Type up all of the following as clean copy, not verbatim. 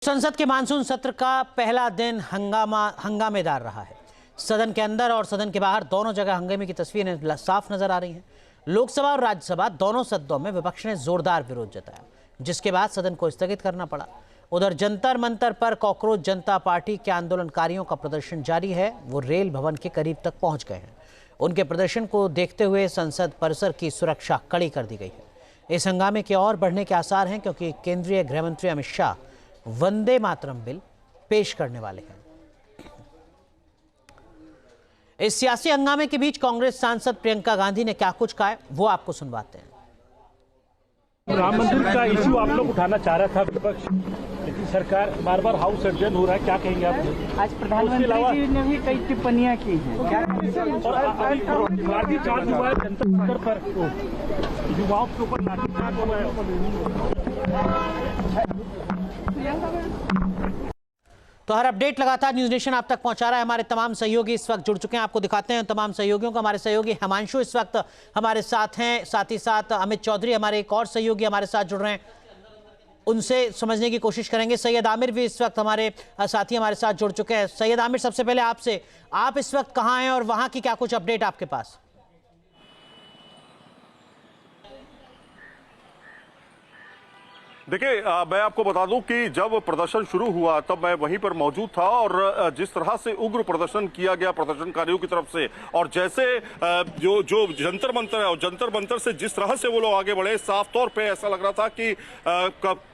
संसद के मानसून सत्र का पहला दिन हंगामेदार रहा है। सदन के अंदर और सदन के बाहर दोनों जगह हंगामे की तस्वीरें साफ नजर आ रही हैं। लोकसभा और राज्यसभा दोनों सदनों में विपक्ष ने जोरदार विरोध जताया, जिसके बाद सदन को स्थगित करना पड़ा। उधर जंतर मंतर पर कॉकरोच जनता पार्टी के आंदोलनकारियों का प्रदर्शन जारी है। वो रेल भवन के करीब तक पहुंच गए हैं। उनके प्रदर्शन को देखते हुए संसद परिसर की सुरक्षा कड़ी कर दी गई है। इस हंगामे के और बढ़ने के आसार हैं, क्योंकि केंद्रीय गृह मंत्री अमित शाह वंदे मातरम बिल पेश करने वाले हैं। इस सियासी हंगामे के बीच कांग्रेस सांसद प्रियंका गांधी ने क्या कुछ कहा, वो आपको सुनवाते हैं। राम मंदिर का इश्यू आप लोग उठाना चाह रहा था विपक्ष, लेकिन सरकार बार बार हाउस एडजर्न हो रहा है, क्या कहेंगे आप? आज प्रधानमंत्री जी ने भी कई टिप्पणियां की हैं। क्या लाठीचार्ज हुआ है जनता मंदिर पर, युवाओं के ऊपर लाठीचार्ज हुआ है। तो हर अपडेट लगातार न्यूज नेशन आप तक पहुंचा रहा है। हमारे तमाम सहयोगी इस वक्त जुड़ चुके हैं, आपको दिखाते हैं तमाम सहयोगियों को। हमारे सहयोगी हिमांशु इस वक्त हमारे साथ हैं, साथ ही साथ अमित चौधरी हमारे एक और सहयोगी हमारे साथ जुड़ रहे हैं, उनसे समझने की कोशिश करेंगे। सैयद आमिर भी इस वक्त हमारे साथी हमारे साथ जुड़ चुके हैं। सैयद आमिर, सबसे पहले आपसे, आप इस वक्त कहाँ हैं और वहां की क्या कुछ अपडेट आपके पास? देखिए, मैं आपको बता दूं कि जब प्रदर्शन शुरू हुआ तब मैं वहीं पर मौजूद था, और जिस तरह से उग्र प्रदर्शन किया गया प्रदर्शनकारियों की तरफ से, और जैसे जो जंतर मंतर है और जंतर मंतर से जिस तरह से वो लोग आगे बढ़े, साफ तौर पे ऐसा लग रहा था कि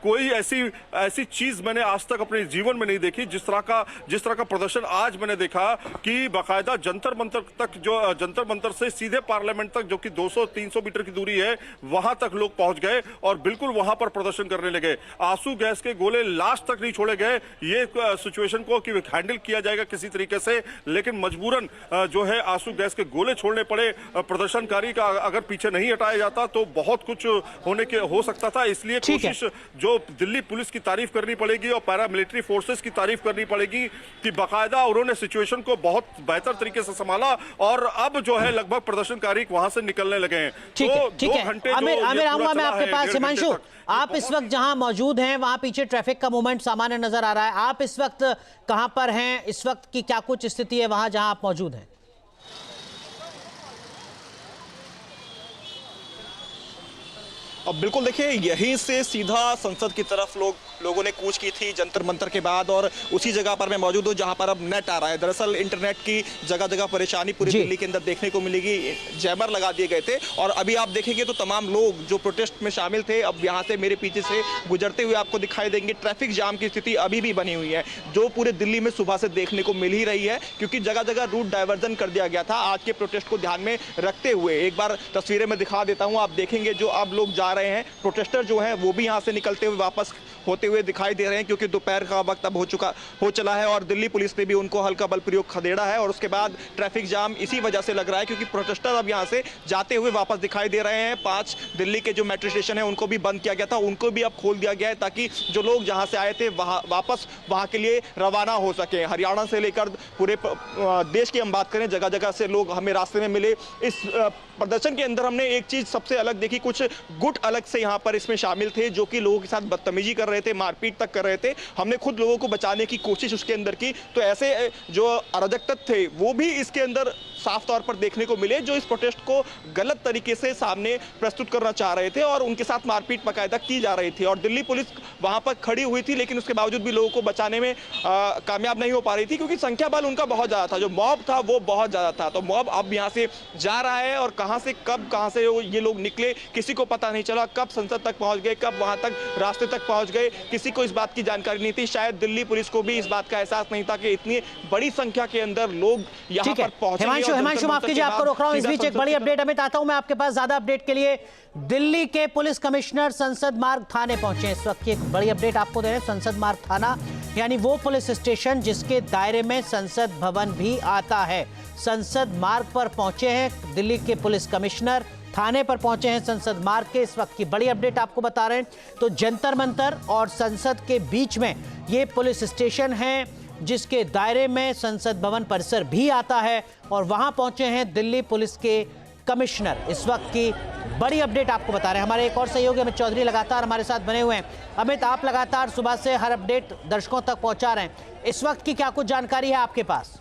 कोई ऐसी चीज मैंने आज तक अपने जीवन में नहीं देखी। जिस तरह का प्रदर्शन आज मैंने देखा कि बाकायदा जंतर मंतर तक, जो जंतर मंतर से सीधे पार्लियामेंट तक, जो कि 200-300 मीटर की दूरी है, वहां तक लोग पहुंच गए और बिल्कुल वहां पर प्रदर्शन करने लगे। आंसू गैस के गोले लास्ट तक नहीं छोड़े गए। ये सिचुएशन को कि हैंडल किया जाएगा किसी तरीके से, लेकिन मजबूरन जो है आंसू गैस के गोले छोड़ने पड़े। प्रदर्शनकारी का अगर पीछे नहीं हटाया जाता तो बहुत कुछ हो सकता था। इसलिए कोशिश जो दिल्ली पुलिस की तारीफ करनी पड़ेगी और पैरामिलिट्री फोर्सेस की तारीफ करनी पड़ेगी कि बाकायदा उन्होंने सिचुएशन को बहुत बेहतर तरीके से संभाला, और अब जो है लगभग प्रदर्शनकारी वहां से निकलने लगे हैं। ठीक है। आमिर आऊंगा मैं आपके पास। हिमांशु, आप इस वक्त जहां मौजूद हैं वहां पीछे ट्रैफिक का मूवमेंट सामान्य नजर आ रहा है। आप इस वक्त कहां पर हैं? इस वक्त की क्या कुछ स्थिति है वहां जहां आप मौजूद हैं? अब बिल्कुल देखिए, यहीं से सीधा संसद की तरफ लोगों ने कूच की थी जंतर मंतर के बाद, और उसी जगह पर मैं मौजूद हूँ जहां पर अब नेट आ रहा है। दरअसल इंटरनेट की जगह जगह परेशानी पूरी दिल्ली के अंदर देखने को मिलेगी। जैमर लगा दिए गए थे, और अभी आप देखेंगे तो तमाम लोग जो प्रोटेस्ट में शामिल थे अब यहाँ से मेरे पीछे से गुजरते हुए आपको दिखाई देंगे। ट्रैफिक जाम की स्थिति अभी भी बनी हुई है, जो पूरे दिल्ली में सुबह से देखने को मिल ही रही है, क्योंकि जगह जगह रूट डायवर्जन कर दिया गया था आज के प्रोटेस्ट को ध्यान में रखते हुए। एक बार तस्वीरें में दिखा देता हूँ, आप देखेंगे जो अब लोग जा रहे हैं, प्रोटेस्टर जो हैं वो भी यहाँ से निकलते हुए वापस होते हुए दिखाई दे रहे हैं, क्योंकि दोपहर का वक्त अब हो चला है और दिल्ली पुलिस ने भी उनको हल्का बल प्रयोग खदेड़ा है। और उसके बाद ट्रैफिक जाम इसी वजह से लग रहा है, क्योंकि प्रोटेस्टर अब यहाँ से जाते हुए वापस दिखाई दे रहे हैं। 5 दिल्ली के जो मेट्रो स्टेशन है उनको भी बंद किया गया था, उनको भी अब खोल दिया गया है, ताकि जो लोग जहाँ से आए थे वापस वहाँ के लिए रवाना हो सके। हरियाणा से लेकर पूरे देश की हम बात करें, जगह जगह से लोग हमें रास्ते में मिले। इस प्रदर्शन के अंदर हमने एक चीज सबसे अलग देखी, कुछ गुट अलग से यहाँ पर इसमें शामिल थे, जो कि लोगों के साथ बदतमीजी कर रहे थे, मारपीट तक कर रहे थे। हमने खुद लोगों को बचाने की कोशिश उसके अंदर की, तो ऐसे जो अराजक तत्व थे वो भी इसके अंदर साफ तौर पर देखने को मिले, जो इस प्रोटेस्ट को गलत तरीके से सामने प्रस्तुत करना चाह रहे थे, और उनके साथ मारपीट बाकायदा की जा रही थी। और दिल्ली पुलिस वहां पर खड़ी हुई थी, लेकिन उसके बावजूद भी लोगों को बचाने में कामयाब नहीं हो पा रही थी, क्योंकि संख्या बल उनका बहुत ज्यादा था, जो मॉब था वो बहुत ज्यादा था। तो मॉब अब यहाँ से जा रहा है, और कहां से ये लोग निकले किसी को पता नहीं चला। कब संसद तक पहुंच गए, कब वहां तक रास्ते तक पहुंच गए, किसी को इस बात की जानकारी नहीं थी। शायद दिल्ली पुलिस को भी इस बात का एहसास नहीं था कि इतनी बड़ी संख्या के अंदर लोग यहाँ पर पहुंचे। हिमांशु, माफ कीजिए, आपको रोक रहा हूं। इस बीच एक बड़ी अपडेट अमित, आता हूं मैं आपके पास ज्यादा अपडेट के लिए। दिल्ली के पुलिस कमिश्नर संसद मार्ग थाने पहुंचे। इस वक्त की एक बड़ी अपडेट आपको दे रहे हैं। संसद मार्ग थाना यानी वो पुलिस स्टेशन जिसके दायरे में संसद भवन भी आता है। संसद मार्ग पर पहुंचे हैं दिल्ली के पुलिस कमिश्नर, थाने पर पहुंचे हैं संसद मार्ग के। इस वक्त की बड़ी अपडेट आपको बता रहे हैं। तो जंतर मंतर और संसद के बीच में ये पुलिस स्टेशन है, जिसके दायरे में संसद भवन परिसर भी आता है, और वहां पहुंचे हैं दिल्ली पुलिस के कमिश्नर। इस वक्त की बड़ी अपडेट आपको बता रहे हैं। हमारे एक और सहयोगी अमित चौधरी लगातार हमारे साथ बने हुए हैं। अमित, आप लगातार सुबह से हर अपडेट दर्शकों तक पहुंचा रहे हैं। इस वक्त की क्या कुछ जानकारी है आपके पास?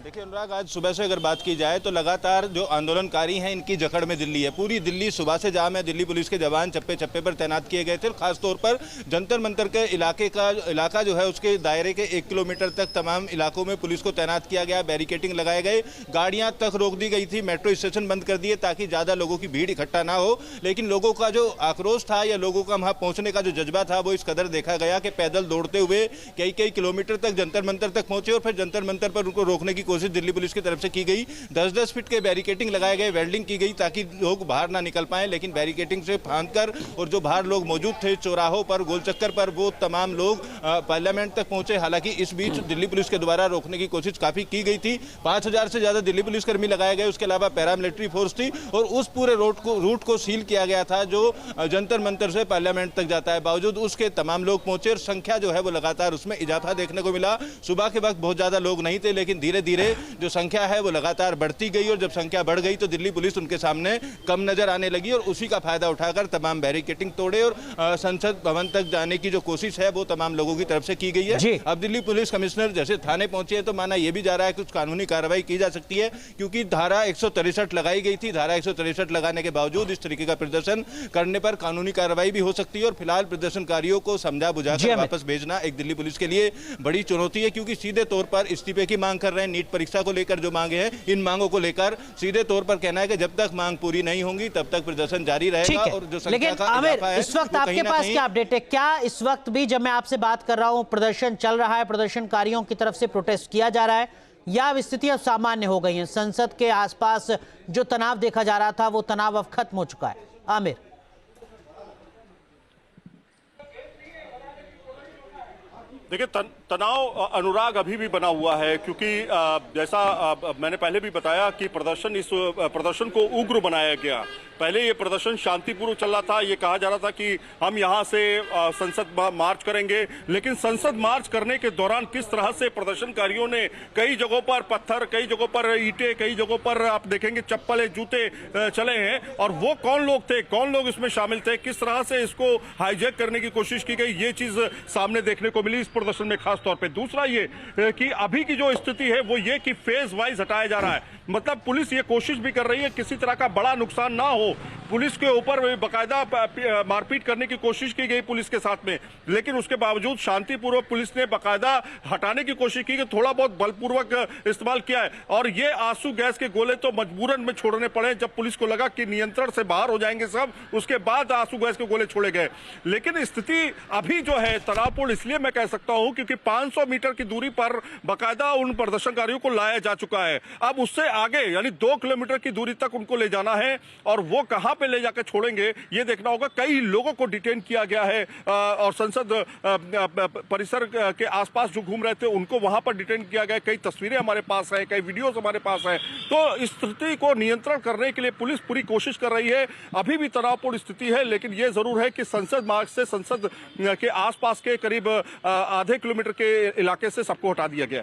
देखिए अनुराग, आज सुबह से अगर बात की जाए तो लगातार जो आंदोलनकारी हैं इनकी जकड़ में दिल्ली है। पूरी दिल्ली सुबह से जाम है। दिल्ली पुलिस के जवान चप्पे चप्पे पर तैनात किए गए थे। खासतौर पर जंतर मंतर के इलाका जो है उसके दायरे के 1 किलोमीटर तक तमाम इलाकों में पुलिस को तैनात किया गया। बैरिकेडिंग लगाए गए, गाड़ियां तक रोक दी गई थी, मेट्रो स्टेशन बंद कर दिए ताकि ज़्यादा लोगों की भीड़ इकट्ठा ना हो। लेकिन लोगों का जो आक्रोश था या लोगों का वहाँ पहुँचने का जो जज्बा था वो इस कदर देखा गया कि पैदल दौड़ते हुए कई किलोमीटर तक जंतर मंतर तक पहुंचे और फिर जंतर मंतर पर उनको रोकने की कोशिश दिल्ली पुलिस की तरफ से की गई। 10-10 फीट के बैरिकेडिंग लगाए गए, वेल्डिंग की गई ताकि लोग बाहर ना निकल पाएं। लेकिन बैरिकेडिंग से फांदकर और जो बाहर लोग मौजूद थे चौराहों पर, गोल चक्कर पर, वो तमाम लोग पार्लियामेंट तक पहुंचे। हालांकि इस बीच दिल्ली पुलिस के द्वारा रोकने की कोशिश काफी की गई थी। 5000 से ज्यादा दिल्ली पुलिस कर्मी लगाए गए। उसके अलावा पैरामिलिट्री फोर्स थी और उस पूरे रूट को सील किया गया था जो जंतर मंतर से पार्लियामेंट तक जाता है। बावजूद उसके तमाम लोग पहुंचे और संख्या जो है वो लगातार उसमें इजाफा देखने को मिला। सुबह के वक्त बहुत ज्यादा लोग नहीं थे, लेकिन धीरे धीरे जो संख्या है वो लगातार बढ़ती गई और जब संख्या बढ़ गई तो दिल्ली पुलिस उनके सामने कम नजर आने लगी और उसी का फायदा उठाकर तमाम बैरिकेडिंग तोड़े और संसद भवन तक जाने की जो कोशिश है वो तमाम लोगों की तरफ से की गई है। अब दिल्ली पुलिस कमिश्नर जैसे थाने पहुंचे तो माना यह भी जा रहा है कुछ कानूनी कार्रवाई की जा सकती है, क्योंकि धारा 163 लगाई गई थी। धारा 163 लगाने के बावजूद इस तरीके का प्रदर्शन करने पर कानूनी कार्रवाई भी हो सकती है और फिलहाल प्रदर्शनकारियों को समझा बुझाकर वापस भेजना एक दिल्ली पुलिस के लिए बड़ी चुनौती है, क्योंकि सीधे तौर पर इस्तीफे की मांग कर रहे हैं। नीट परीक्षा को लेकर जो मांगे हैं, इन मांगों को लेकर सीधे तौर पर कहना है कि जब तक मांग पूरी नहीं होंगी तब तक प्रदर्शन जारी रहेगा। और जो संख्या का इजाफा है, इस वक्त आपके पास क्या अपडेट है? क्या इस वक्त भी जब मैं आपसे बात कर रहा हूं प्रदर्शन चल रहा है, प्रदर्शनकारियों की तरफ से प्रोटेस्ट किया जा रहा है, या अब स्थितियां सामान्य हो गई हैं? संसद के आसपास जो तनाव देखा जा रहा था वो तनाव अब खत्म हो चुका है? आमिर, देखिए तनाव अनुराग अभी भी बना हुआ है, क्योंकि जैसा मैंने पहले भी बताया कि प्रदर्शन को उग्र बनाया गया। पहले ये प्रदर्शन शांतिपूर्व चल रहा था। ये कहा जा रहा था कि हम यहाँ से संसद मार्च करेंगे, लेकिन संसद मार्च करने के दौरान किस तरह से प्रदर्शनकारियों ने कई जगहों पर पत्थर, कई जगहों पर ईंटें, कई जगहों पर आप देखेंगे चप्पलें, जूते चले हैं। और वो कौन लोग थे, कौन लोग इसमें शामिल थे, किस तरह से इसको हाईजैक करने की कोशिश की गई, ये चीज सामने देखने को मिली इस प्रदर्शन में खास तौर पे। दूसरा ये कि अभी की जो स्थिति है वो ये कि फेज वाइज हटाया जा रहा है। मतलब पुलिस ये कोशिश भी कर रही है किसी तरह का बड़ा नुकसान ना हो। पुलिस के ऊपर बाकायदा मारपीट करने की कोशिश की गई पुलिस के साथ में, लेकिन उसके बावजूद शांतिपूर्वक पुलिस ने बाकायदा हटाने की कोशिश की, थोड़ा बहुत बलपूर्वक इस्तेमाल किया है। और ये आंसू गैस के गोले तो मजबूरन में छोड़ने पड़े जब पुलिस को लगा कि नियंत्रण से बाहर हो जाएंगे सब, उसके बाद आंसू गैस के गोले छोड़े गए। लेकिन स्थिति अभी जो है तनावपूर्ण इसलिए मैं कह सकता हूं क्योंकि 500 मीटर की दूरी पर बाकायदा उन प्रदर्शनकारियों को लाया जा चुका है। अब उससे आगे यानी 2 किलोमीटर की दूरी तक उनको ले जाना है और वो कहां पे ले जाकर छोड़ेंगे ये देखना होगा। कई लोगों को डिटेन किया गया है और संसद परिसर के आसपास जो घूम रहे थे उनको वहां पर डिटेन किया गया। कई तस्वीरें हमारे पास है, कई वीडियोस हमारे पास है। तो इस स्थिति को नियंत्रण करने के लिए पुलिस पूरी कोशिश कर रही है। अभी भी तनावपूर्ण स्थिति है, लेकिन यह जरूर है कि संसद मार्ग से संसद के आसपास के करीब आधे किलोमीटर के इलाके से सबको हटा दिया गया है।